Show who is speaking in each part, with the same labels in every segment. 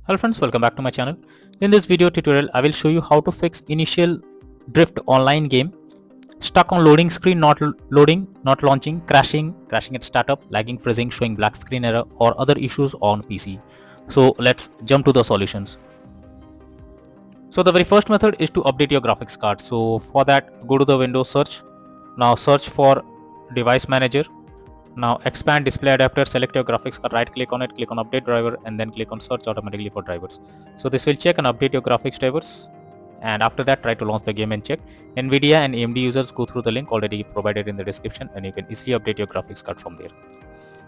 Speaker 1: Hello friends, welcome back to my channel. In this video tutorial, I will show you how to fix initial drift online game, stuck on loading screen, not loading, not launching, crashing at startup, lagging, freezing, showing black screen error or other issues on PC. So let's jump to the solutions. So the very first method is to update your graphics card. So for that, go to the Windows search. Now search for device manager. Now expand display adapter, select your graphics card, right click on it, click on update driver and then click on search automatically for drivers. So this will check and update your graphics drivers, and after that try to launch the game and check. Nvidia and AMD users, go through the link already provided in the description and you can easily update your graphics card from there.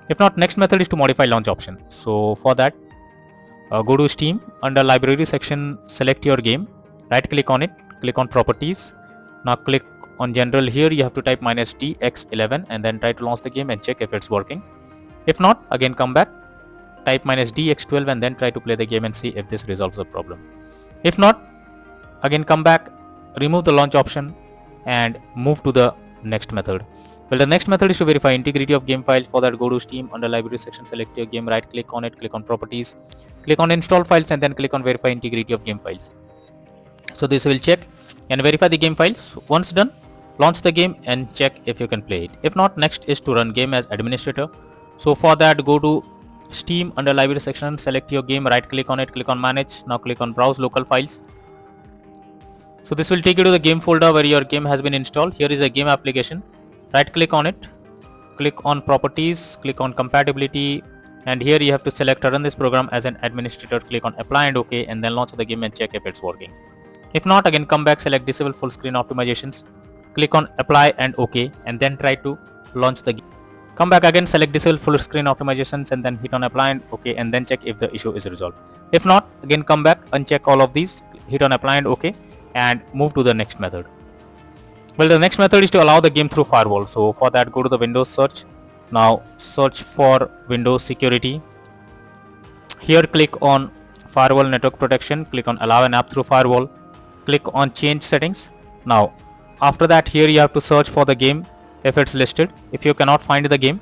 Speaker 1: If not, next method is to modify launch option. So for that, go to Steam, under library section select your game, right click on it, click on properties. Now click on general. Here you have to type -DX11 and then try to launch the game and check if it's working. If not, again come back, type -DX12 and then try to play the game and see if this resolves the problem. If not, again come back, remove the launch option and move to the next method. Well, the next method is to verify integrity of game files. For that, go to Steam, under library section select your game, right click on it, click on properties, click on install files and then click on verify integrity of game files. So this will check and verify the game files. Once done, launch the game and check if you can play it. If not, next is to run game as administrator. So for that, go to Steam, under library section select your game, right click on it, click on manage. Now click on browse local files. So this will take you to the game folder where your game has been installed. Here is a game application, right click on it, click on properties, click on compatibility, and here you have to select run this program as an administrator, click on apply and OK, and then launch the game and check if it's working. If not, again come back, select disable full screen optimizations, click on apply and OK, and then try to launch the game. Come back again, select disable full screen optimizations and then hit on apply and OK, and then check if the issue is resolved. If not, again come back, uncheck all of these, hit on apply and OK, and move to the next method. Well, the next method is to allow the game through firewall. So for that, go to the Windows search. Now search for Windows security. Here click on firewall network protection, click on allow an app through firewall, click on change settings. Now after that, here you have to search for the game if it's listed. If you cannot find the game,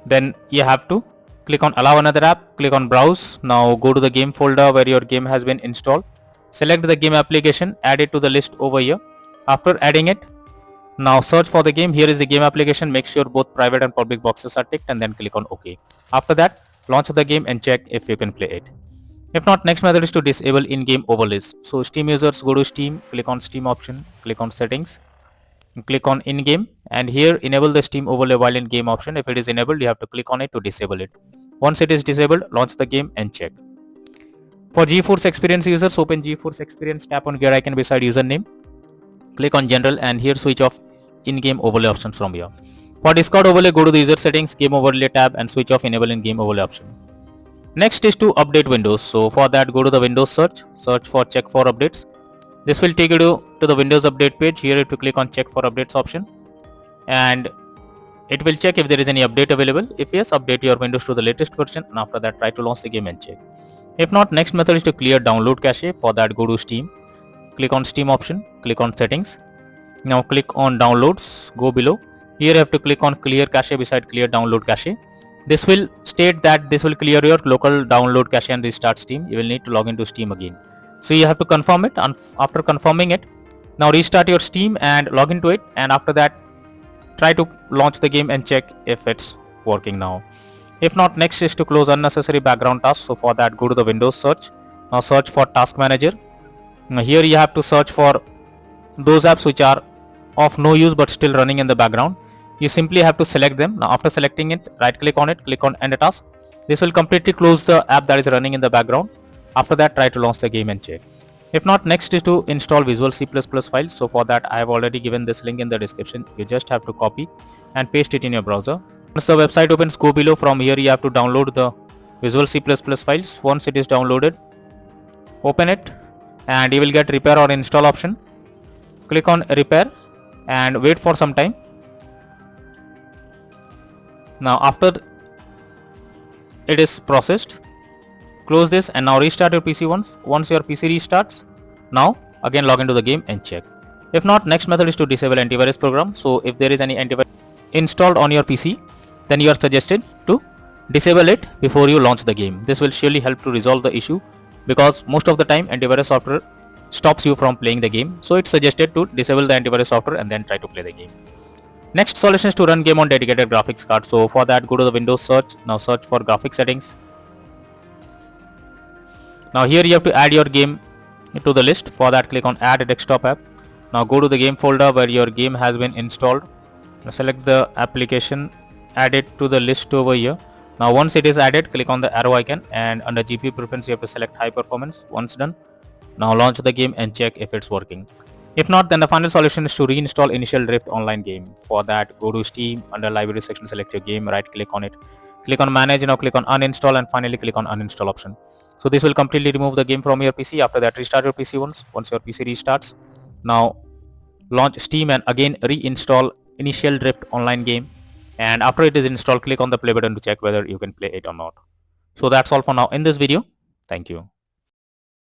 Speaker 1: then you have to click on allow another app, click on browse. Now go to the game folder where your game has been installed, select the game application, add it to the list over here. After adding it, now search for the game. Here is the game application, make sure both private and public boxes are ticked and then click on OK. After that, launch the game and check if you can play it. If not, next method is to disable in-game overlays. So Steam users, go to Steam, click on Steam option, click on settings, click on in-game, and here enable the Steam overlay while in game option. If it is enabled, you have to click on it to disable it. Once it is disabled, launch the game and check. For GeForce Experience users, open GeForce Experience, tap on gear icon beside username, click on general, and here switch off in-game overlay options from here. For Discord overlay, go to the user settings, game overlay tab and switch off enable in-game overlay option. Next is to update Windows. So for that, go to the Windows search for check for updates. This will take you to the Windows update page. Here you have to click on check for updates option and it will check if there is any update available. If yes, update your Windows to the latest version, and after that try to launch the game and check. If not, next method is to clear download cache. For that, go to Steam, click on Steam option, click on settings. Now click on downloads, go below. Here you have to click on clear cache beside clear download cache. This will state that this will clear your local download cache and restart Steam. You will need to log into Steam again. So you have to confirm it, and after confirming it, now restart your Steam and log into it, and after that try to launch the game and check if it's working now. If not, next is to close unnecessary background tasks. So for that, go to the Windows search. Now search for Task Manager. Now here you have to search for those apps which are of no use but still running in the background. You simply have to select them. Now after selecting it, right click on it, click on end a task. This will completely close the app that is running in the background. After that, try to launch the game and check. If not, next is to install Visual C++ files. So for that, I have already given this link in the description. You just have to copy and paste it in your browser. Once the website opens, go below. From here you have to download the Visual C++ files. Once it is downloaded, open it and you will get repair or install option. Click on repair and wait for some time. Now after it is processed, close this and now restart your PC once your PC restarts. Now again log into the game and check. If not, next method is to disable antivirus program. So if there is any antivirus installed on your PC, then you are suggested to disable it before you launch the game. This will surely help to resolve the issue, because most of the time antivirus software stops you from playing the game. So it's suggested to disable the antivirus software and then try to play the game. Next solution is to run game on dedicated graphics card. So for that, go to the Windows search. Now search for graphics settings. Now here you have to add your game to the list. For that, click on add desktop app. Now go to the game folder where your game has been installed. Now select the application, add it to the list over here. Now once it is added, click on the arrow icon, and under GPU preference you have to select high performance. Once done, now launch the game and check if it's working. If not, then the final solution is to reinstall Initial Drift online game. For that, go to Steam, under library section, select your game, right click on it, click on manage. Now click on uninstall, and finally click on uninstall option. So this will completely remove the game from your PC. After that, restart your PC once your PC restarts. Now launch Steam and again reinstall Initial Drift online game, and after it is installed, click on the play button to check whether you can play it or not. So that's all for now in this video. Thank you.